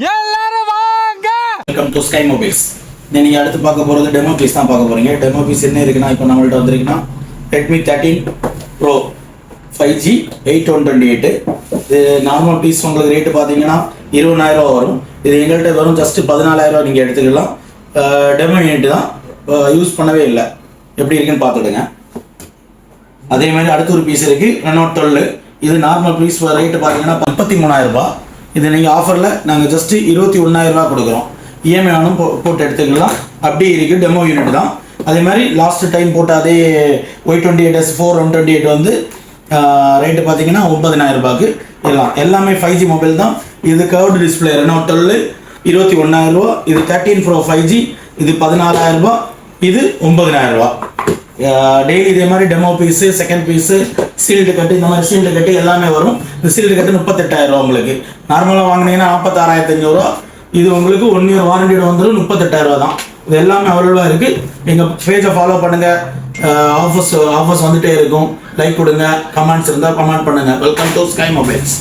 எல்லாரும் வாங்க. Welcome to sky mobiles. நீங்கள் அடுத்து பார்க்க போகிறது டெமோ பீஸ் தான் பார்க்க போகிறீங்க. டெமோ பீஸ் என்ன இருக்குன்னா, இப்போ நம்மள்ட்ட வந்திருக்குன்னா ரெட்மி 13 ப்ரோ 5G 8128. இது நார்மல் பீஸ் உங்களுக்கு ரேட்டு பார்த்தீங்கன்னா 20,000 வரும். இது எங்கள்கிட்ட வரும் ஜஸ்ட் 14,000 நீங்கள் எடுத்துக்கலாம். டெமோ யூனிட் தான், யூஸ் பண்ணவே இல்லை. எப்படி இருக்குன்னு பார்த்துடுங்க. அதே மாதிரி அடுத்த ஒரு பீஸ் இருக்குது Reno 12. இது நார்மல் பீஸ் ரேட்டு பார்த்தீங்கன்னா 33,000 ரூபாய். இது நீங்கள் ஆஃபரில் நாங்கள் ஜஸ்ட்டு 21,000 ரூபா கொடுக்குறோம். இஎம்ஐ வேணும் போட்டு எடுத்துக்கலாம். அப்படியே இருக்குது, டெமோ யூனிட் தான். அதே மாதிரி லாஸ்ட் டைம் போட்ட அதே Y28S4 128 வந்து ரேட்டு பார்த்தீங்கன்னா 9,000 ரூபாய்க்கு எல்லாமே 5G மொபைல் தான். இது கர்வ்டு டிஸ்பிளே Reno 12 21,000 ரூபா. இது 13 Pro 5G, இது 14,000 ரூபா, இது 9,000 ரூபா. டெய்லி இதே மாதிரி demo piece, second piece, sealed கட்டு, இந்த மாதிரி சீல்டு கட்டு எல்லாமே வரும். இந்த சீல்டு கட்டு 38,000 ரூபா. உங்களுக்கு நார்மலாக வாங்கினீங்கன்னா 46,500 ரூபா. இது உங்களுக்கு 1 இயர் வாரண்டியோட வந்துடும் 38,000 ரூபா தான். இது எல்லாமே அவைலபிளாக இருக்குது. எங்கள் பேஜை ஃபாலோ பண்ணுங்கள். ஆஃபர்ஸ் வந்துகிட்டே இருக்கும். லைக் கொடுங்க, கமெண்ட்ஸ் இருந்தால் கமெண்ட் பண்ணுங்கள். Welcome to sky mobiles.